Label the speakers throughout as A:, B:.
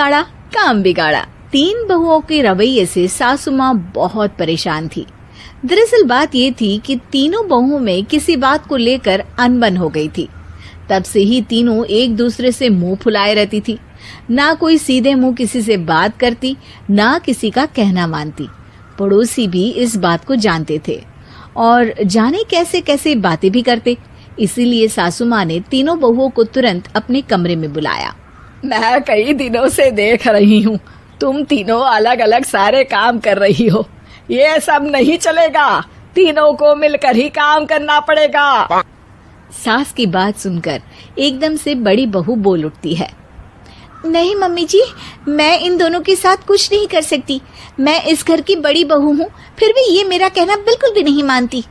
A: बिगाड़ा काम बिगाड़ा। 3 बहुओं के रवैये से सासू माँ बहुत परेशान थी। दरअसल बात ये थी कि तीनों बहुओं में किसी बात को लेकर अनबन हो गई थी। तब से ही तीनों एक दूसरे से मुंह फुलाए रहती थी। ना कोई सीधे मुंह किसी से बात करती, ना किसी का कहना मानती। पड़ोसी भी इस बात को जानते थे और जाने कैसे कैसे बातें भी करते। इसीलिए सासू माँ ने तीनों बहुओं को तुरंत अपने कमरे में बुलाया।
B: मैं कई दिनों से देख रही हूँ, तुम तीनों अलग अलग सारे काम कर रही हो। ये सब नहीं चलेगा, तीनों को मिलकर ही काम करना पड़ेगा।
A: सास की बात सुनकर एकदम से बड़ी बहू बोल उठती है। नहीं मम्मी जी, मैं इन दोनों के साथ कुछ नहीं कर सकती। मैं इस घर की बड़ी बहू हूँ, फिर भी ये मेरा कहना बिल्कुल भी नहीं मानती।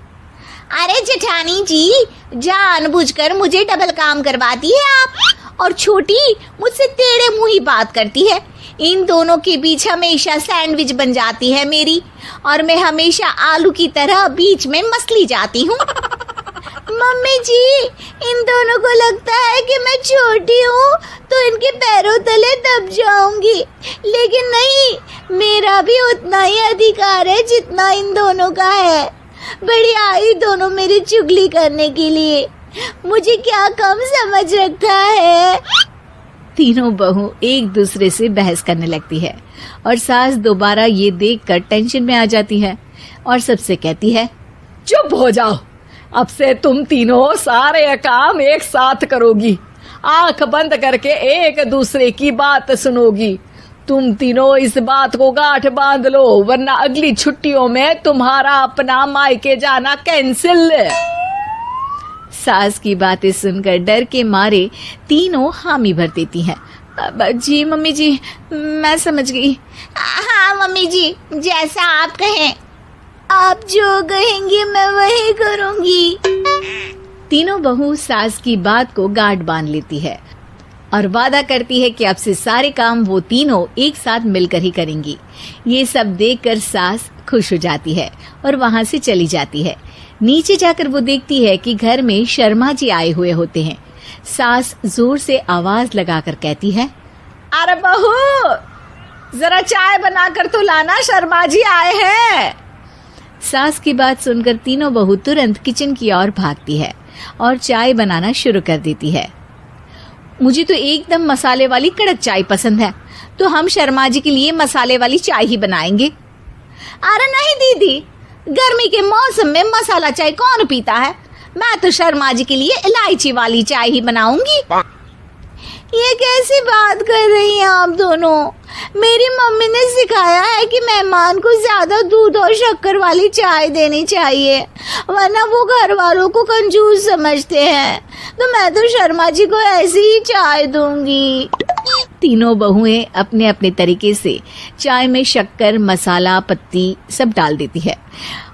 C: अरे जेठानी जी, जानबूझकर मुझे डबल काम करवाती है आप। और छोटी मुझसे टेढ़े मुंह ही बात करती है। इन दोनों के बीच हमेशा सैंडविच बन जाती है मेरी, और मैं हमेशा आलू की तरह बीच में मसली जाती हूँ। मम्मी जी, इन दोनों को लगता है कि मैं छोटी हूँ तो इनके पैरों तले दब जाऊंगी, लेकिन नहीं, मेरा भी उतना ही अधिकार है जितना इन दोनों का है। बड़ी आई दोनों मेरी चुगली करने के लिए, मुझे क्या कम समझ रखा है।
A: तीनों बहू एक दूसरे से बहस करने लगती है और सास दोबारा ये देखकर टेंशन में आ जाती है और सबसे कहती है,
B: चुप हो जाओ, अब से तुम तीनों सारे काम एक साथ करोगी। आंख बंद करके एक दूसरे की बात सुनोगी। तुम तीनों इस बात को गांठ बांध लो, वरना अगली छुट्टियों में तुम्हारा अपना मायके जाना कैंसिल।
A: सास की बातें सुनकर डर के मारे तीनों हामी भर देती हैं। जी मम्मी जी, मैं समझ गई।
C: हाँ मम्मी जी, जैसा आप कहें। आप जो कहेंगी मैं वही करूंगी।
A: तीनों बहू सास की बात को गांठ बांध लेती है और वादा करती है कि अब से सारे काम वो तीनों एक साथ मिलकर ही करेंगी। ये सब देखकर सास खुश हो जाती है और वहाँ से चली जाती है। नीचे जाकर वो देखती है कि घर में शर्मा जी आए हुए होते हैं। सास जोर से आवाज लगाकर कहती है,
B: अरे बहू, जरा चाय बनाकर तो लाना, शर्मा जी आए हैं।
A: सास की बात सुनकर तीनों बहू तुरंत किचन की ओर भागती है और चाय बनाना शुरू कर देती है। मुझे तो एकदम मसाले वाली कड़क चाय पसंद है, तो हम शर्मा जी के लिए मसाले वाली चाय ही बनाएंगे।
C: अरे नहीं दीदी, गर्मी के मौसम में मसाला चाय कौन पीता है? मैं तो शर्मा जी के लिए इलायची वाली चाय ही बनाऊंगी। ये कैसी बात कर रही हैं आप दोनों? मेरी मम्मी ने सिखाया है कि मेहमान को ज्यादा दूध और शक्कर वाली चाय देनी चाहिए, वरना वो घर वालों को कंजूस समझते हैं। तो मैं तो शर्मा जी को ऐसी ही चाय दूंगी।
A: तीनों बहुएं अपने अपने तरीके से चाय में शक्कर, मसाला, पत्ती सब डाल देती है।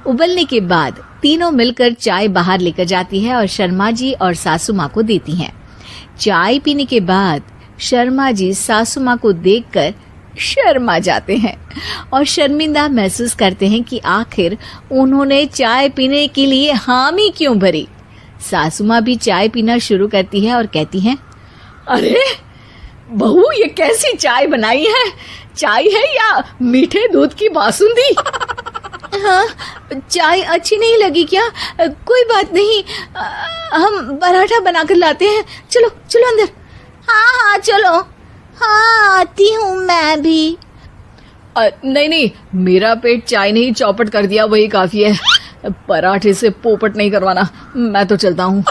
A: उबलने के बाद तीनों मिलकर चाय बाहर लेकर जाती है और शर्मा जी और सासू माँ को देती हैं। चाय पीने के बाद शर्मा जी सासू माँ को देखकर शर्मा जाते हैं और शर्मिंदा महसूस करते हैं कि आखिर उन्होंने चाय पीने के लिए हामी क्यों भरी। सासू माँ भी चाय पीना शुरू करती है और कहती हैं,
B: अरे बहू, ये कैसी चाय बनाई है? चाय है या मीठे दूध की बासुंदी?
A: हाँ, चाय अच्छी नहीं लगी क्या? कोई बात नहीं, हम पराठा बनाकर लाते हैं। चलो चलो अंदर।
C: हाँ हाँ चलो, हाँ आती हूँ मैं भी।
B: नहीं नहीं, मेरा पेट चाय ने ही चौपट कर दिया, वही काफी है। पराठे से पोपट नहीं करवाना, मैं तो चलता हूँ।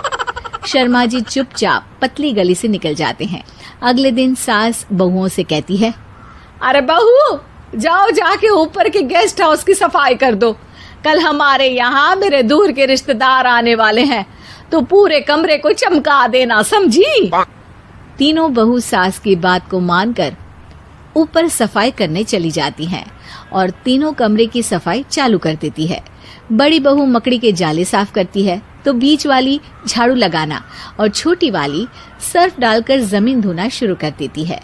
A: शर्मा जी चुपचाप पतली गली से निकल जाते हैं। अगले दिन सास बहुओं से कहती है,
B: अरे बहू, जाओ जाके ऊपर के गेस्ट हाउस की सफाई कर दो। कल हमारे यहाँ मेरे दूर के रिश्तेदार आने वाले हैं, तो पूरे कमरे को चमका देना, समझी?
A: तीनों बहू सास की बात को मानकर ऊपर सफाई करने चली जाती हैं और तीनों कमरे की सफाई चालू कर देती है। बड़ी बहू मकड़ी के जाले साफ करती है, तो बीच वाली झाड़ू लगाना और छोटी वाली सर्फ डालकर जमीन धोना शुरू कर देती है।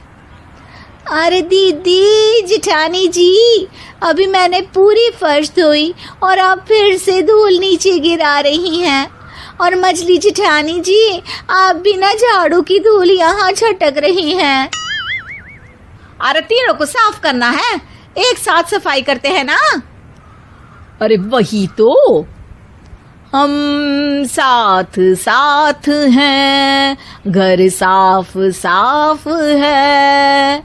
C: अरे दीदी, जेठानी जी, अभी मैंने पूरी फर्श धोई और आप फिर से धूल नीचे गिरा रही हैं। और मछली जेठानी जी, आप बिना झाड़ू की धूल यहाँ छटक रही हैं। अरे तीनों को साफ करना है, एक साथ सफाई करते हैं ना।
B: अरे वही तो, हम साथ साथ हैं, घर साफ साफ है।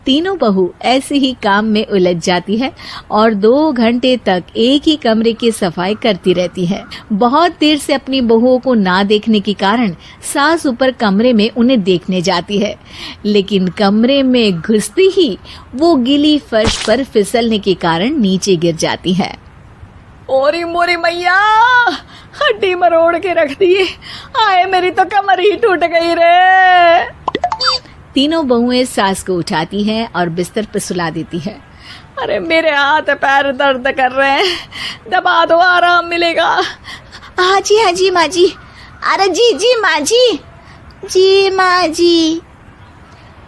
A: तीनों बहू ऐसे ही काम में उलझ जाती है और 2 घंटे तक एक ही कमरे की सफाई करती रहती है। बहुत देर से अपनी बहुओं को ना देखने के कारण सास ऊपर कमरे में उन्हें देखने जाती है, लेकिन कमरे में घुसती ही वो गीली फर्श पर फिसलने के कारण नीचे गिर जाती है।
B: ओरी मोरी मैया, हड्डी मरोड़ के रख दी। आए मेरी तो कमर ही टूट गई रे।
A: तीनों बहुएं सास को उठाती हैं और बिस्तर पर सुला देती है।
B: अरे मेरे हाथ पैर दर्द कर रहे हैं, दबा दो, आराम मिलेगा।
C: हाँ जी माँ जी। अरे जी माँ जी, जी माँ जी।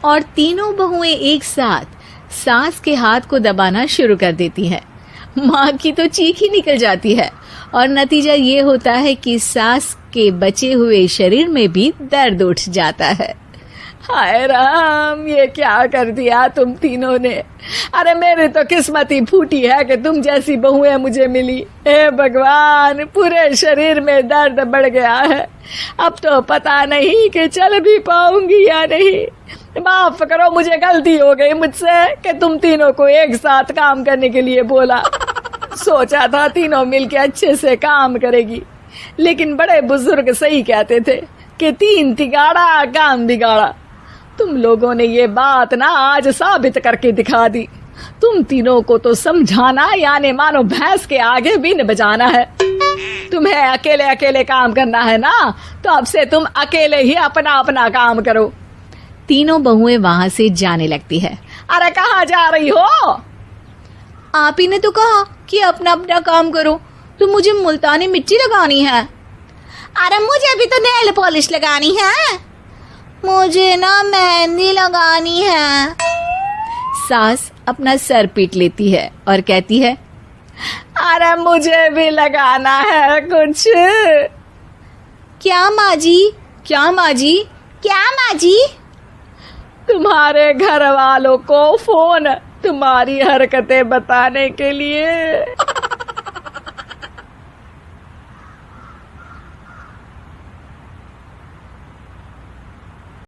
A: और तीनों बहुएं एक साथ सास के हाथ को दबाना शुरू कर देती हैं। माँ की तो चीख ही निकल जाती है और नतीजा ये होता है कि सास के बचे हुए शरीर में भी दर्द उठ जाता है।
B: हाय राम, ये क्या कर दिया तुम तीनों ने। अरे मेरी तो किस्मत ही फूटी है कि तुम जैसी बहुएं मुझे मिली। हे भगवान, पूरे शरीर में दर्द बढ़ गया है। अब तो पता नहीं कि चल भी पाऊंगी या नहीं। माफ करो, मुझे गलती हो गई मुझसे कि तुम तीनों को एक साथ काम करने के लिए बोला। सोचा था तीनों मिलके अच्छे से काम करेगी, लेकिन बड़े बुजुर्ग सही कहते थे कि 3 तिगाड़ा काम बिगाड़ा। तुम लोगों ने ये बात ना आज साबित करके दिखा दी। तुम तीनों को तो समझाना यानी मानो भैंस के आगे बीन बजाना है। तुम्हें अकेले अकेले काम करना है ना, तो अब से तुम अकेले ही अपना अपना काम करो।
A: तीनों बहुएं वहां से जाने लगती है।
B: अरे कहाँ जा रही हो?
C: आप ही ने तो कहा कि अपना अपना काम करो, तो मुझे मुल्तानी मिट्टी लगानी है। अरे मुझे भी तो नेल पॉलिश लगानी है, मुझे ना मेहंदी लगानी है।
A: सास अपना सर पीट लेती है और कहती है,
B: अरे मुझे भी लगाना है कुछ।
C: क्या माँ जी?
A: क्या माँ जी?
C: क्या माँ जी?
B: तुम्हारे घर वालों को फोन तुम्हारी हरकतें बताने के लिए।